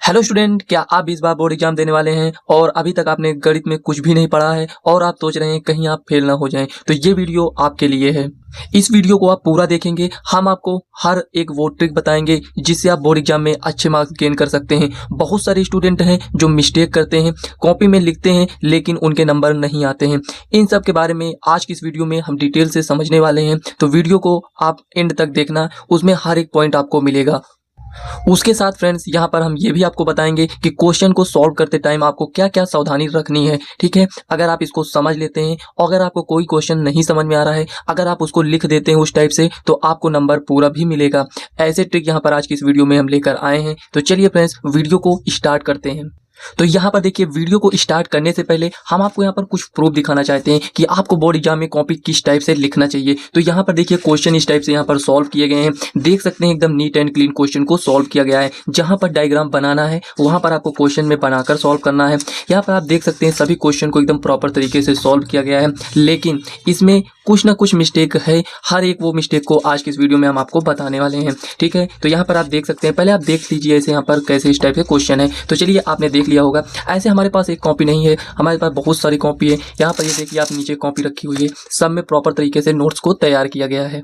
Hello student, क्या आप इस बार बोर्ड एग्जाम देने वाले हैं और अभी तक आपने गणित में कुछ भी नहीं पढ़ा है और आप सोच रहे हैं कहीं आप फेल ना हो जाएं, तो ये वीडियो आपके लिए है। इस वीडियो को आप पूरा देखेंगे, हम आपको हर एक वो ट्रिक बताएंगे जिससे आप बोर्ड एग्जाम में अच्छे मार्क्स गेन कर सकते हैं। बहुत सारे स्टूडेंट हैं जो मिस्टेक करते हैं, कॉपी में लिखते हैं लेकिन उनके नंबर नहीं आते हैं। इन सब के बारे में आज की इस वीडियो में हम डिटेल से समझने वाले हैं, तो वीडियो को आप एंड तक देखना, उसमें हर एक पॉइंट आपको मिलेगा। उसके साथ फ्रेंड्स यहाँ पर हम ये भी आपको बताएंगे कि क्वेश्चन को सॉल्व करते टाइम आपको क्या क्या सावधानी रखनी है। ठीक है, अगर आप इसको समझ लेते हैं और अगर आपको कोई क्वेश्चन नहीं समझ में आ रहा है, अगर आप उसको लिख देते हैं उस टाइप से, तो आपको नंबर पूरा भी मिलेगा। ऐसे ट्रिक यहाँ पर आज की इस वीडियो में हम लेकर आए हैं। तो चलिए फ्रेंड्स, वीडियो को स्टार्ट करते हैं। तो यहाँ पर देखिए, वीडियो को स्टार्ट करने से पहले हम आपको यहाँ पर कुछ प्रूफ दिखाना चाहते हैं कि आपको बोर्ड एग्जाम में कॉपी किस टाइप से लिखना चाहिए। तो यहाँ पर देखिए, क्वेश्चन इस टाइप से यहाँ पर सॉल्व किए गए हैं, देख सकते हैं एकदम नीट एंड क्लीन क्वेश्चन को सॉल्व किया गया है। जहाँ पर डायग्राम बनाना है वहाँ पर आपको क्वेश्चन में बनाकर सॉल्व करना है। यहाँ पर आप देख सकते हैं सभी क्वेश्चन को एकदम प्रॉपर तरीके से सॉल्व किया गया है, लेकिन इसमें कुछ ना कुछ मिस्टेक है। हर एक वो मिस्टेक को आज की इस वीडियो में हम आपको बताने वाले हैं। ठीक है, तो यहाँ पर आप देख सकते हैं, पहले आप देख लीजिए ऐसे यहाँ पर कैसे इस टाइप के क्वेश्चन है। तो चलिए, आपने देख लिया होगा। ऐसे हमारे पास एक कॉपी नहीं है, हमारे पास बहुत सारी कॉपी है। यहाँ पर ये देखिए, आप नीचे कॉपी रखी हुई है, सब में प्रॉपर तरीके से नोट्स को तैयार किया गया है।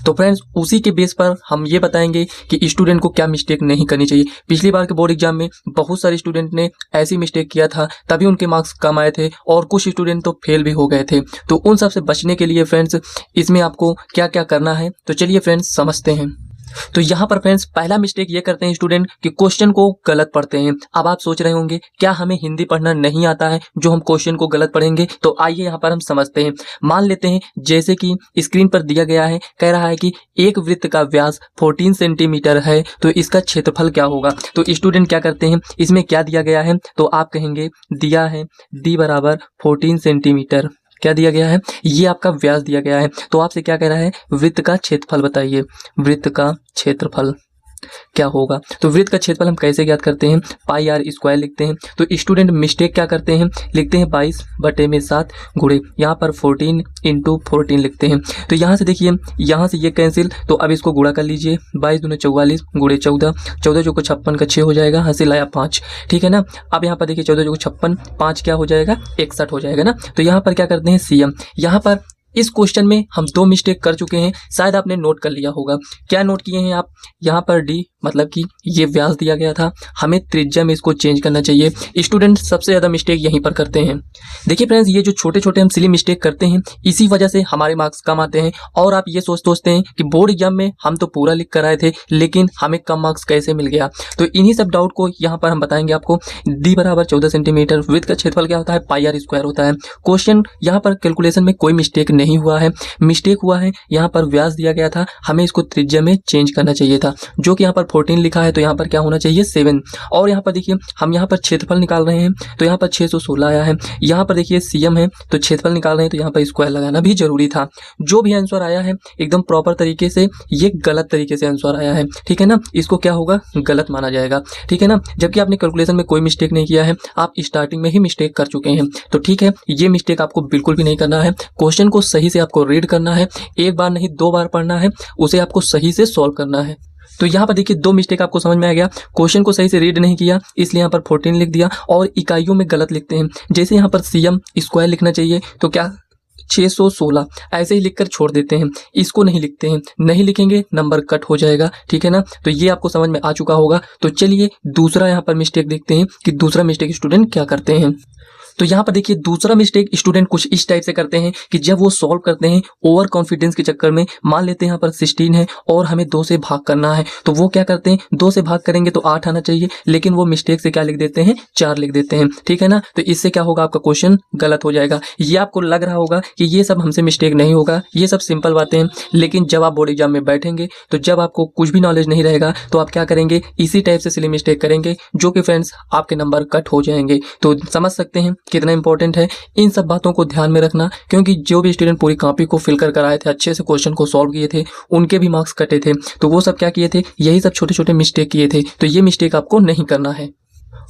तो फ्रेंड्स, उसी के बेस पर हम ये बताएंगे कि स्टूडेंट को क्या मिस्टेक नहीं करनी चाहिए। पिछली बार के बोर्ड एग्जाम में बहुत सारे स्टूडेंट ने ऐसी मिस्टेक किया था, तभी उनके मार्क्स कम आए थे और कुछ स्टूडेंट तो फेल भी हो गए थे। तो उन सब से बचने के लिए फ्रेंड्स, इसमें आपको क्या क्या करना है, तो चलिए फ्रेंड्स समझते हैं। तो यहाँ पर फ्रेंड्स, पहला मिस्टेक ये करते हैं स्टूडेंट कि क्वेश्चन को गलत पढ़ते हैं। अब आप सोच रहे होंगे क्या हमें हिंदी पढ़ना नहीं आता है जो हम क्वेश्चन को गलत पढ़ेंगे? तो आइए यहाँ पर हम समझते हैं। मान लेते हैं जैसे कि स्क्रीन पर दिया गया है, कह रहा है कि एक वृत्त का व्यास 14 सेंटीमीटर है, तो इसका क्षेत्रफल क्या होगा। तो स्टूडेंट क्या करते हैं, इसमें क्या दिया गया है, तो आप कहेंगे दिया है d बराबर 14 सेंटीमीटर। क्या दिया गया है, ये आपका व्यास दिया गया है। तो आपसे क्या कह रहा है, वृत्त का क्षेत्रफल बताइए। वृत्त का क्षेत्रफल क्या होगा। तो वृत्त का क्षेत्रफल हम कैसे ज्ञात करते हैं, पाई आर स्क्वायर लिखते हैं। तो स्टूडेंट मिस्टेक क्या करते हैं, लिखते हैं 22/7 गुणे यहाँ पर 14 × 14 लिखते हैं। तो यहाँ से देखिए, यहाँ से ये कैंसिल, तो अब इसको गुणा कर लीजिए। 22 दूनी 44 गुणे 14, 14 चौको 56 का 6 हो जाएगा, हासिल आया 5। ठीक है ना। अब यहाँ पर देखिए 14 चौको 56, 5 क्या हो जाएगा, 61 हो जाएगा ना। तो यहाँ पर क्या करते हैं, CM। यहाँ पर इस क्वेश्चन में हम 2 मिस्टेक कर चुके हैं, शायद आपने नोट कर लिया होगा। क्या नोट किए हैं आप, यहाँ पर D मतलब कि ये व्यास दिया गया था, हमें त्रिज्या में इसको चेंज करना चाहिए। स्टूडेंट सबसे ज़्यादा मिस्टेक यहीं पर करते हैं। देखिए फ्रेंड्स, ये जो छोटे छोटे हम सिली मिस्टेक करते हैं, इसी वजह से हमारे मार्क्स कम आते हैं। और आप ये सोचते हैं कि बोर्ड एग्जाम में हम तो पूरा लिख कर आए थे, लेकिन हमें कम मार्क्स कैसे मिल गया। तो इन्हीं सब डाउट को यहाँ पर हम बताएंगे आपको। D बराबर 14 सेंटीमीटर, वृत्त का क्षेत्रफल क्या होता है, पाई आर स्क्वायर होता है। क्वेश्चन यहाँ पर कैलकुलेशन में कोई मिस्टेक नहीं हुआ है, मिस्टेक हुआ है यहाँ पर व्यास दिया गया था, हमें इसको त्रिज्या में चेंज करना चाहिए था, जो कि यहाँ पर 14 लिखा है, तो यहाँ पर क्या होना चाहिए 7। और यहाँ पर देखिए, हम यहाँ पर क्षेत्रफल निकाल रहे हैं, तो यहाँ पर 616 आया है। यहाँ पर देखिए CM है, तो क्षेत्रफल निकाल रहे हैं, तो यहाँ पर स्क्वायर लगाना भी जरूरी था। जो भी आंसर आया है एकदम प्रॉपर तरीके से, ये गलत तरीके से आंसर आया है। ठीक है ना, इसको क्या होगा, गलत माना जाएगा। ठीक है ना, जबकि आपने कैलकुलेशन में कोई मिस्टेक नहीं किया है, आप स्टार्टिंग में ही मिस्टेक कर चुके हैं। तो ठीक है, ये मिस्टेक आपको बिल्कुल भी नहीं करना है। क्वेश्चन को सही से आपको रीड करना है, एक बार नहीं 2 बार पढ़ना है, उसे आपको सही से सॉल्व करना है। तो यहाँ पर देखिए 2 मिस्टेक आपको समझ में आ गया। क्वेश्चन को सही से रीड नहीं किया, इसलिए यहाँ पर 14 लिख दिया, और इकाइयों में गलत लिखते हैं। जैसे यहाँ पर CM स्क्वायर लिखना चाहिए, तो क्या 616 ऐसे ही लिखकर छोड़ देते हैं, इसको नहीं लिखते हैं। नहीं लिखेंगे, नंबर कट हो जाएगा। ठीक है ना, तो ये आपको समझ में आ चुका होगा। तो चलिए दूसरा यहाँ पर मिस्टेक देखते हैं कि दूसरा मिस्टेक स्टूडेंट क्या करते हैं। तो यहाँ पर देखिए, दूसरा मिस्टेक स्टूडेंट कुछ इस टाइप से करते हैं कि जब वो सॉल्व करते हैं ओवर कॉन्फिडेंस के चक्कर में, मान लेते हैं यहाँ पर 16 है और हमें 2 से भाग करना है, तो वो क्या करते हैं, 2 से भाग करेंगे तो 8 आना चाहिए, लेकिन वो मिस्टेक से क्या लिख देते हैं, 4 लिख देते हैं। ठीक है ना, तो इससे क्या होगा, आपका क्वेश्चन गलत हो जाएगा। ये आपको लग रहा होगा कि ये सब हमसे मिस्टेक नहीं होगा, ये सब सिंपल बातें हैं, लेकिन जब आप बोर्ड एग्जाम में बैठेंगे, तो जब आपको कुछ भी नॉलेज नहीं रहेगा, तो आप क्या करेंगे, इसी टाइप से सिली मिस्टेक करेंगे, जो कि फ्रेंड्स आपके नंबर कट हो जाएंगे। तो समझ सकते हैं कितना इंपॉर्टेंट है इन सब बातों को ध्यान में रखना, क्योंकि जो भी स्टूडेंट पूरी कॉपी को फिल कर आए थे, अच्छे से क्वेश्चन को सॉल्व किए थे, उनके भी मार्क्स कटे थे। तो वो सब क्या किए थे, यही सब छोटे छोटे मिस्टेक किए थे। तो ये मिस्टेक आपको नहीं करना है।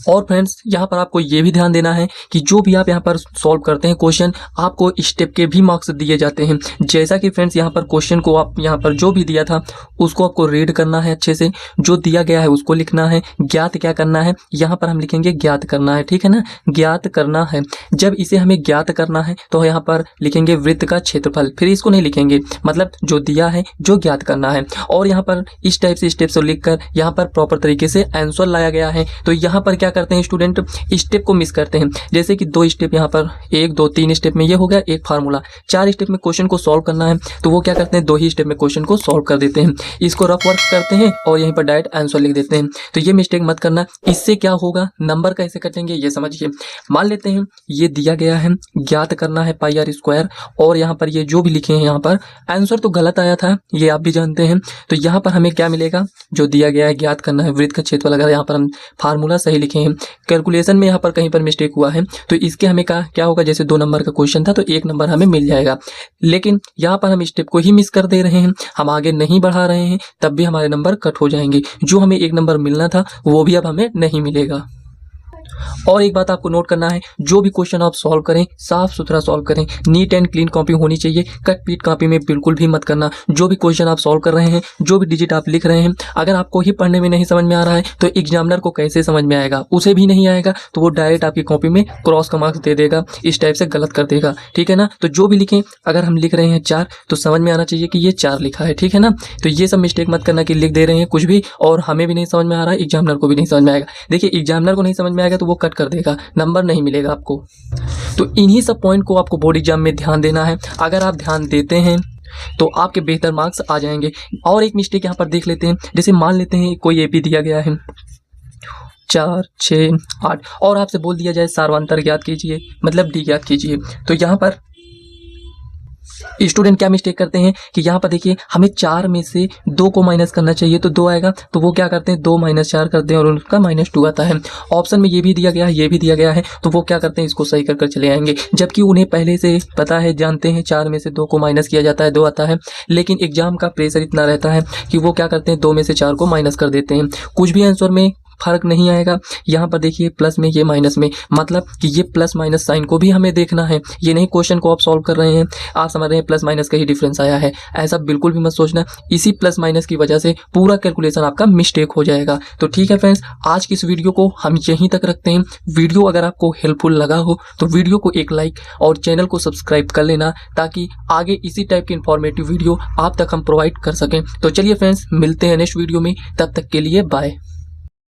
और फ्रेंड्स यहाँ पर आपको ये भी ध्यान देना है कि जो भी आप यहाँ पर सॉल्व करते हैं क्वेश्चन, आपको स्टेप के भी मार्क्स दिए जाते हैं। जैसा कि फ्रेंड्स यहाँ पर क्वेश्चन को आप यहाँ पर जो भी दिया था उसको आपको रीड करना है अच्छे से, जो दिया गया है उसको लिखना है। ज्ञात क्या करना है, यहाँ पर हम लिखेंगे ज्ञात करना है, ठीक है ना, ज्ञात करना है। जब इसे हमें ज्ञात करना है तो यहाँ पर लिखेंगे वृत्त का क्षेत्रफल, फिर इसको नहीं लिखेंगे, मतलब जो दिया है जो ज्ञात करना है। और यहाँ पर इस टाइप से स्टेप्स लिखकर यहाँ पर प्रॉपर तरीके से आंसर लाया गया है। तो यहाँ पर क्या करते हैं स्टूडेंट, स्टेप को मिस करते हैं। जैसे कि 2 स्टेप यहाँ पर 1 2 3 स्टेप में ये हो गया एक फार्मूला, 4 स्टेप में क्वेश्चन को सॉल्व करना है तो वो क्या करते हैं 2 ही स्टेप में क्वेश्चन को सॉल्व कर देते हैं। इसको रफ वर्क करते हैं और यहीं पर डायरेक्ट आंसर लिख देते हैं। तो ये मिस्टेक मत करना। इससे क्या होगा, नंबर कैसे कटेंगे ये समझिए। मान लेते हैं ये दिया गया है, ज्ञात करना है पाई आर स्क्वायर, और यहाँ पर ये जो भी लिखे हैं यहाँ पर आंसर तो गलत आया था, ये आप भी जानते हैं। तो यहाँ पर हमें क्या मिलेगा, जो दिया गया है ज्ञात करना है वृत्त का क्षेत्रफल, अगर यहाँ पर हम फार्मूला सही लिखे हैं, कैलकुलेशन में यहाँ पर कहीं पर मिस्टेक हुआ है तो इसके हमें क्या होगा, जैसे 2 नंबर का क्वेश्चन था तो 1 नंबर हमें मिल जाएगा। लेकिन यहाँ पर हम स्टेप को ही मिस कर दे रहे हैं, हम आगे नहीं बढ़ा रहे हैं, तब भी हमारे नंबर कट हो जाएंगे। जो हमें 1 नंबर मिलना था वो भी अब हमें नहीं मिलेगा। और एक बात आपको नोट करना है, जो भी क्वेश्चन आप सॉल्व करें साफ सुथरा सॉल्व करें, नीट एंड क्लीन कॉपी होनी चाहिए, कट पीट कॉपी में बिल्कुल भी मत करना। जो भी क्वेश्चन आप सॉल्व कर रहे हैं, जो भी डिजिट आप लिख रहे हैं, अगर आपको ही पढ़ने में नहीं समझ में आ रहा है तो एग्जामिनर को कैसे समझ में आएगा, उसे भी नहीं आएगा, तो वो डायरेक्ट आपकी कॉपी में क्रॉस का मार्क्स दे देगा, इस टाइप से गलत कर देगा, ठीक है ना। तो जो भी लिखें, अगर हम लिख रहे हैं 4 तो समझ में आना चाहिए कि ये 4 लिखा है, ठीक है ना। तो ये सब मिस्टेक मत करना कि लिख दे रहे हैं कुछ भी और हमें भी नहीं समझ में आ रहा है, एग्जामिनर को भी नहीं समझ में आएगा। देखिए एग्जामिनर को नहीं समझ में आएगा तो वो कट कर देगा, नंबर नहीं मिलेगा आपको। तो इन्हीं सब पॉइंट को आपको बोर्ड एग्जाम में ध्यान देना है। अगर आप ध्यान देते हैं तो आपके बेहतर मार्क्स आ जाएंगे। और एक मिस्टेक यहाँ पर देख लेते हैं, जैसे मान लेते हैं कोई एपी दिया गया है 4 6 8 और आपसे बोल दिया जाए सार्वंतर ज्ञात कीजिए, मतलब डी ज्ञात कीजिए। तो यहाँ पर स्टूडेंट क्या मिस्टेक करते हैं कि यहाँ पर देखिए हमें 4 में से 2 को माइनस करना चाहिए तो 2 आएगा, तो वो क्या करते हैं 2 - 4 करते हैं और उनका -2 आता है। ऑप्शन में ये भी दिया गया है, ये भी दिया गया है, तो वो क्या करते हैं इसको सही कर चले आएंगे, जबकि उन्हें पहले से पता है, जानते हैं 4 में से 2 को माइनस किया जाता है 2 आता है। लेकिन एग्जाम का प्रेशर इतना रहता है कि वो क्या करते हैं 2 में से 4 को माइनस कर देते हैं। कुछ भी आंसर में फर्क नहीं आएगा। यहाँ पर देखिए प्लस में, ये माइनस में, मतलब कि ये प्लस माइनस साइन को भी हमें देखना है। ये नहीं क्वेश्चन को आप सॉल्व कर रहे हैं, आप समझ रहे हैं प्लस माइनस का ही डिफरेंस आया है, ऐसा बिल्कुल भी मत सोचना। इसी प्लस माइनस की वजह से पूरा कैलकुलेशन आपका मिस्टेक हो जाएगा। तो ठीक है फ्रेंड्स, आज की इस वीडियो को हम यहीं तक रखते हैं। वीडियो अगर आपको हेल्पफुल लगा हो तो वीडियो को एक लाइक और चैनल को सब्सक्राइब कर लेना, ताकि आगे इसी टाइप की इंफॉर्मेटिव वीडियो आप तक हम प्रोवाइड कर सकें। तो चलिए फ्रेंड्स, मिलते हैं नेक्स्ट वीडियो में, तब तक के लिए बाय।